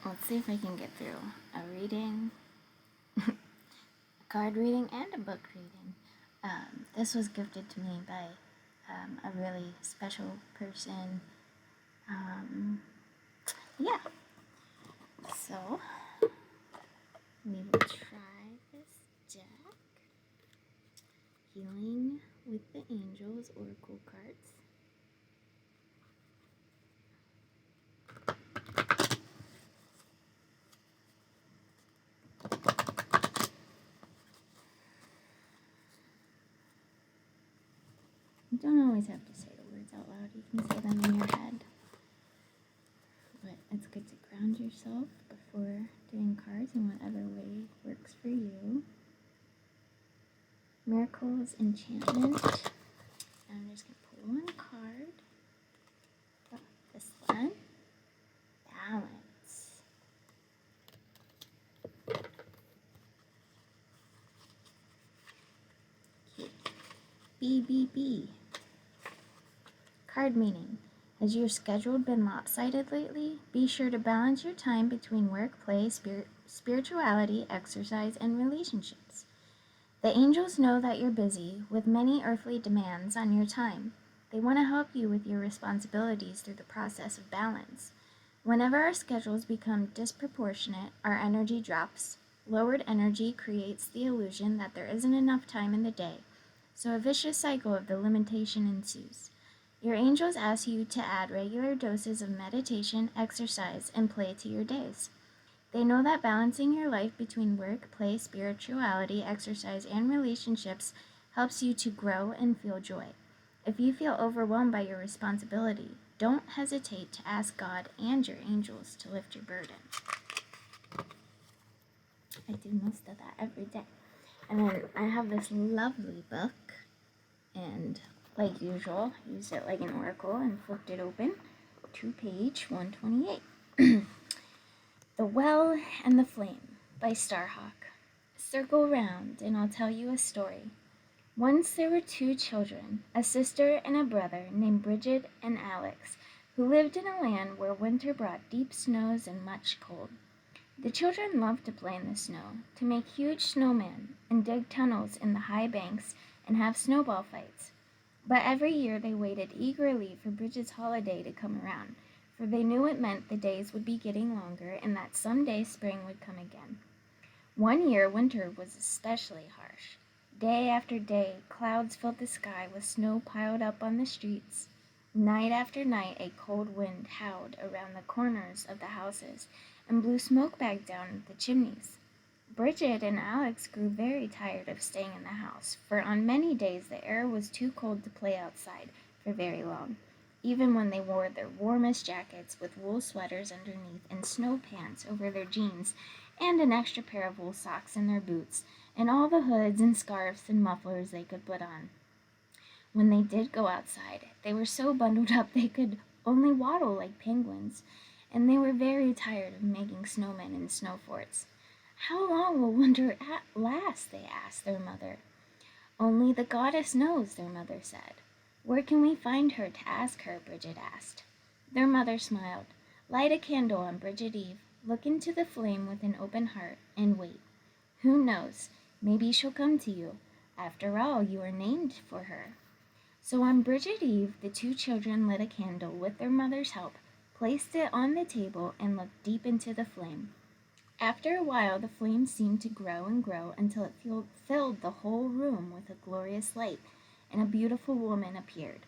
Let's see if I can get through a reading, a card reading, and a book reading. This was gifted to me by a really special person. Yeah, so we will try this deck. Healing with the Angels Oracle cards. You don't always have to say the words out loud, you can say them in your head. But it's good to ground yourself before doing cards in whatever way works for you. Miracles, Enchantment. I'm just going to pull one card. Oh, this one. Balance. Cute. BBB. Card meaning. Has your schedule been lopsided lately? Be sure to balance your time between work, play, spirituality, exercise, and relationships. The angels know that you're busy with many earthly demands on your time. They want to help you with your responsibilities through the process of balance. Whenever our schedules become disproportionate, our energy drops. Lowered energy creates the illusion that there isn't enough time in the day, so a vicious cycle of the limitation ensues. Your angels ask you to add regular doses of meditation, exercise, and play to your days. They know that balancing your life between work, play, spirituality, exercise, and relationships helps you to grow and feel joy. If you feel overwhelmed by your responsibility, don't hesitate to ask God and your angels to lift your burden. I do most of that every day. And then I have this lovely book, and like usual, used it like an oracle and flipped it open to page 128. The Well and the Flame by Starhawk. Circle round and I'll tell you a story. Once there were two children, a sister and a brother named Bridget and Alex, who lived in a land where winter brought deep snows and much cold. The children loved to play in the snow, to make huge snowmen and dig tunnels in the high banks and have snowball fights. But every year they waited eagerly for Bridget's holiday to come around, for they knew it meant the days would be getting longer and that someday spring would come again. One year winter was especially harsh. Day after day, clouds filled the sky with snow piled up on the streets. Night after night, a cold wind howled around the corners of the houses and blew smoke back down the chimneys. Bridget and Alex grew very tired of staying in the house, for on many days the air was too cold to play outside for very long, even when they wore their warmest jackets with wool sweaters underneath and snow pants over their jeans and an extra pair of wool socks in their boots, and all the hoods and scarves and mufflers they could put on. When they did go outside, they were so bundled up they could only waddle like penguins, and they were very tired of making snowmen and snow forts. How long will winter last? They asked their mother. Only the goddess knows, their mother said. Where can we find her to ask her? Bridget asked. Their mother smiled. Light a candle on Bridget Eve, look into the flame with an open heart, and wait. Who knows? Maybe she'll come to you. After all, you are named for her. So on Bridget Eve, the two children lit a candle with their mother's help, placed it on the table, and looked deep into the flame. After a while, the flame seemed to grow and grow until it filled the whole room with a glorious light, and a beautiful woman appeared.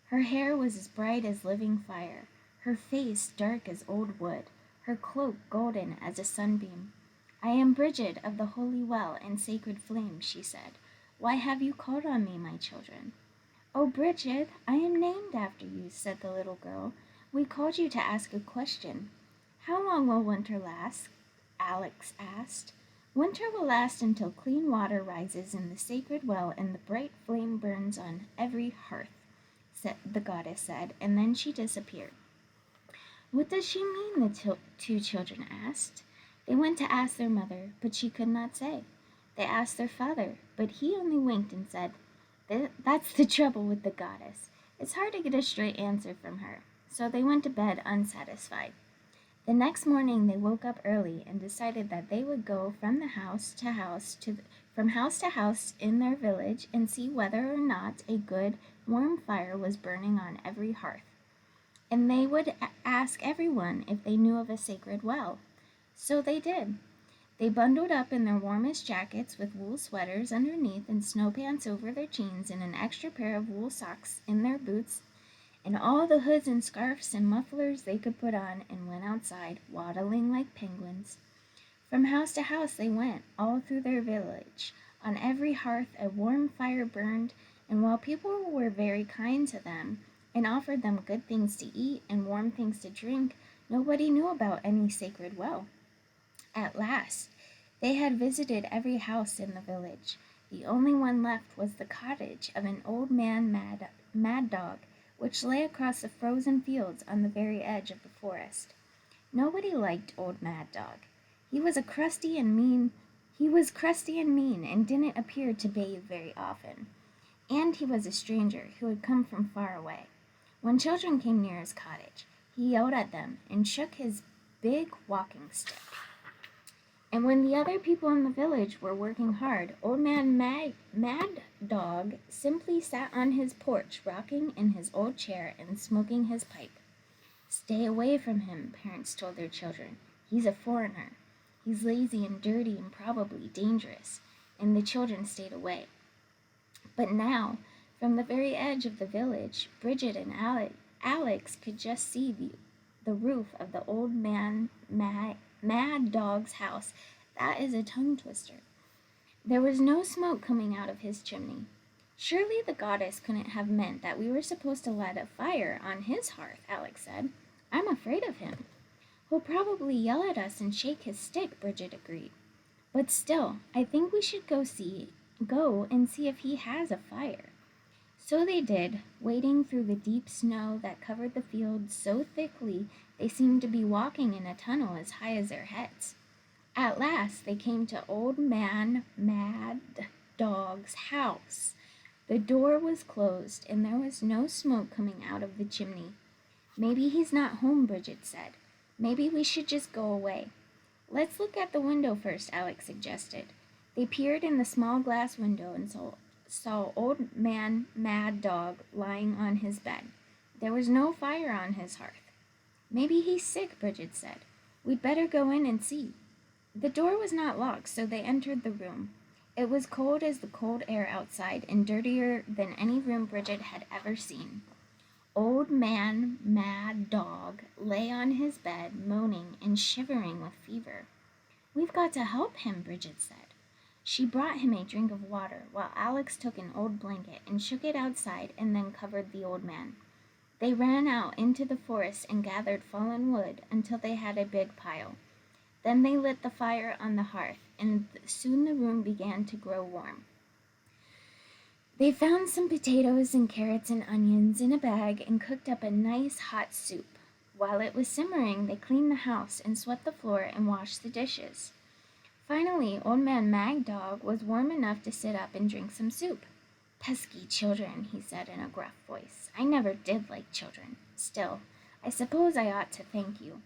Her hair was as bright as living fire, her face dark as old wood, her cloak golden as a sunbeam. I am Bridget of the Holy Well and Sacred Flame, she said. Why have you called on me, my children? Oh, Bridget, I am named after you, said the little girl. We called you to ask a question. How long will winter last? Alex asked. Winter will last until clean water rises in the sacred well and the bright flame burns on every hearth, the goddess said, and then she disappeared. What does she mean? The two children asked. They went to ask their mother, but she could not say. They asked their father, but he only winked and said, That's the trouble with the goddess. It's hard to get a straight answer from her. So they went to bed unsatisfied. The next morning they woke up early and decided that they would go from house to house in their village and see whether or not a good warm fire was burning on every hearth. And they would ask everyone if they knew of a sacred well. So they did. They bundled up in their warmest jackets with wool sweaters underneath and snow pants over their jeans and an extra pair of wool socks in their boots and all the hoods and scarfs and mufflers they could put on and went outside, waddling like penguins. From house to house they went, all through their village. On every hearth a warm fire burned, and while people were very kind to them and offered them good things to eat and warm things to drink, nobody knew about any sacred well. At last, they had visited every house in the village. The only one left was the cottage of an old man Mad Dog, which lay across the frozen fields on the very edge of the forest. Nobody liked old Mad Dog. He was crusty and mean and didn't appear to bathe very often. And he was a stranger who had come from far away. When children came near his cottage, he yelled at them and shook his big walking stick. And when the other people in the village were working hard, old man Mad Dog simply sat on his porch, rocking in his old chair and smoking his pipe. Stay away from him, parents told their children. He's a foreigner. He's lazy and dirty and probably dangerous. And the children stayed away. But now, from the very edge of the village, Bridget and Alex could just see the roof of the old man Mad Dog's house. That is a tongue twister. There was no smoke coming out of his chimney. Surely the goddess couldn't have meant that we were supposed to light a fire on his hearth, Alex said. I'm afraid of him. He'll probably yell at us and shake his stick, Bridget agreed. But still, I think we should go and see if he has a fire. So they did, wading through the deep snow that covered the fields so thickly they seemed to be walking in a tunnel as high as their heads. At last they came to old man Mad Dog's house. The door was closed and there was no smoke coming out of the chimney. Maybe he's not home, Bridget said. Maybe we should just go away. Let's look at the window first, Alex suggested. They peered in the small glass window and saw old man Mad Dog lying on his bed. There was no fire on his hearth. Maybe he's sick, Bridget said. We'd better go in and see. The door was not locked, so they entered the room. It was cold as the cold air outside and dirtier than any room Bridget had ever seen. Old man Mad Dog lay on his bed, moaning and shivering with fever. We've got to help him, Bridget said. She brought him a drink of water, while Alex took an old blanket and shook it outside and then covered the old man. They ran out into the forest and gathered fallen wood until they had a big pile. Then they lit the fire on the hearth, and soon the room began to grow warm. They found some potatoes and carrots and onions in a bag and cooked up a nice hot soup. While it was simmering, they cleaned the house and swept the floor and washed the dishes. Finally, old man Mad Dog was warm enough to sit up and drink some soup. Pesky children, he said in a gruff voice. I never did like children. Still, I suppose I ought to thank you.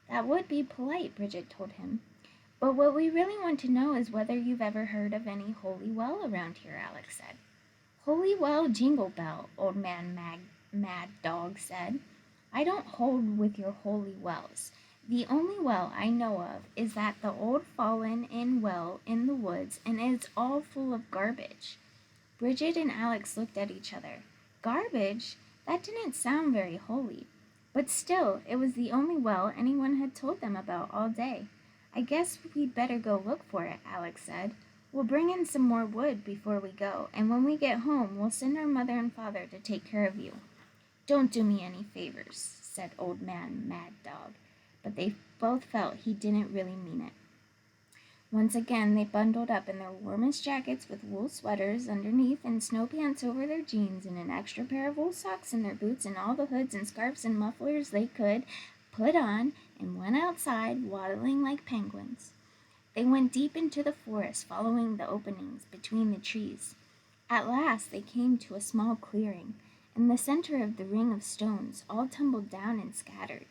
That would be polite, Bridget told him. But what we really want to know is whether you've ever heard of any holy well around here, Alex said. Holy well, Jingle Bell, old man Mad Dog said. I don't hold with your holy wells. The only well I know of is that the old fallen-in well in the woods, and it's all full of garbage. Bridget and Alex looked at each other. Garbage? That didn't sound very holy. But still, it was the only well anyone had told them about all day. I guess we'd better go look for it, Alex said. We'll bring in some more wood before we go, and when we get home, we'll send our mother and father to take care of you. Don't do me any favors, said old man Mad Dog, but they both felt he didn't really mean it. Once again, they bundled up in their warmest jackets with wool sweaters underneath and snow pants over their jeans and an extra pair of wool socks in their boots and all the hoods and scarfs and mufflers they could put on and went outside, waddling like penguins. They went deep into the forest, following the openings between the trees. At last they came to a small clearing, in the center of the ring of stones, all tumbled down and scattered.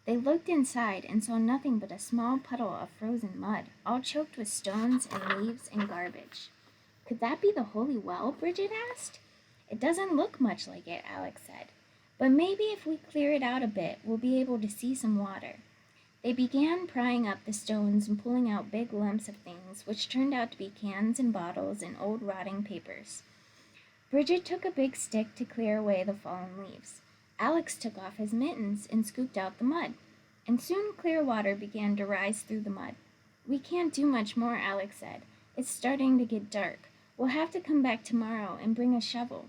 They looked inside and saw nothing but a small puddle of frozen mud, all choked with stones and leaves and garbage. Could that be the holy well? Bridget asked. It doesn't look much like it, Alex said. But maybe if we clear it out a bit, we'll be able to see some water. They began prying up the stones and pulling out big lumps of things, which turned out to be cans and bottles and old rotting papers. Bridget took a big stick to clear away the fallen leaves. Alex took off his mittens and scooped out the mud, and soon clear water began to rise through the mud. We can't do much more, Alex said. It's starting to get dark. We'll have to come back tomorrow and bring a shovel.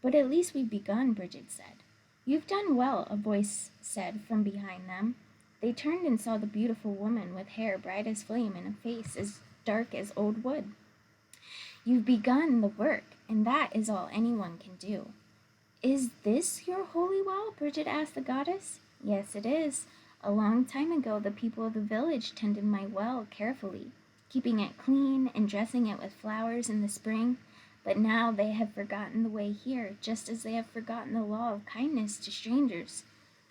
But at least we've begun, Bridget said. You've done well, a voice said from behind them. They turned and saw the beautiful woman with hair bright as flame and a face as dark as old wood. You've begun the work, and that is all anyone can do. Is this your holy well? Bridget asked the goddess. Yes, it is. A long time ago, the people of the village tended my well carefully, keeping it clean and dressing it with flowers in the spring. But now they have forgotten the way here, just as they have forgotten the law of kindness to strangers.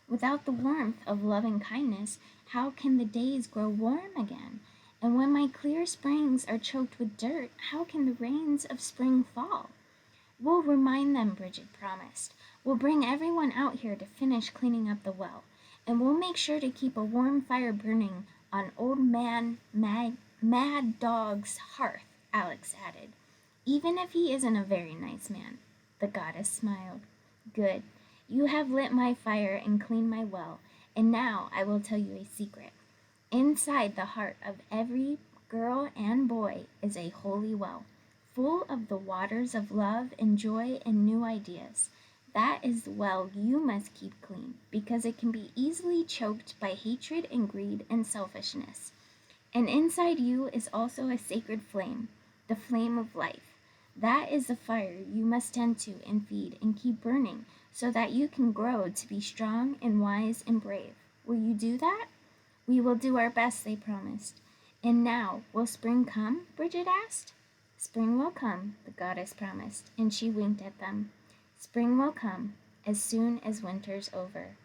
Without the warmth of loving kindness, how can the days grow warm again? And when my clear springs are choked with dirt, how can the rains of spring fall? We'll remind them, Bridget promised. We'll bring everyone out here to finish cleaning up the well, and we'll make sure to keep a warm fire burning on Old Man Mad Dog's hearth, Alex added, even if he isn't a very nice man. The goddess smiled. Good. You have lit my fire and cleaned my well, and now I will tell you a secret. Inside the heart of every girl and boy is a holy well, full of the waters of love and joy and new ideas. That is the well you must keep clean, because it can be easily choked by hatred and greed and selfishness. And inside you is also a sacred flame, the flame of life. That is the fire you must tend to and feed and keep burning so that you can grow to be strong and wise and brave. Will you do that? We will do our best, they promised. And now, will spring come? Bridget asked. Spring will come, the goddess promised, and she winked at them. Spring will come as soon as winter's over.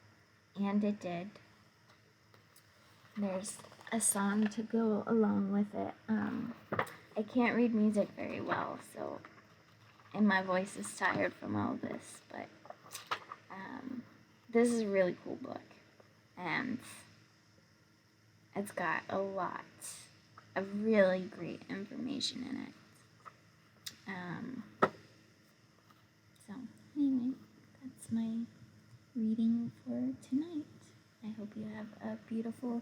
And it did. There's a song to go along with it. I can't read music very well, so, and my voice is tired from all this, but this is a really cool book, and it's got a lot of really great information in it. So anyway, that's my reading for tonight. I hope you have a beautiful,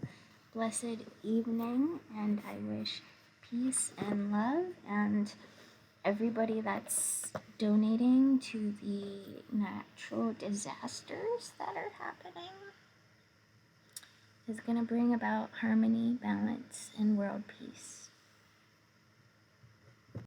blessed evening, and I wish peace and love, and everybody that's donating to the natural disasters that are happening is going to bring about harmony, balance, and world peace.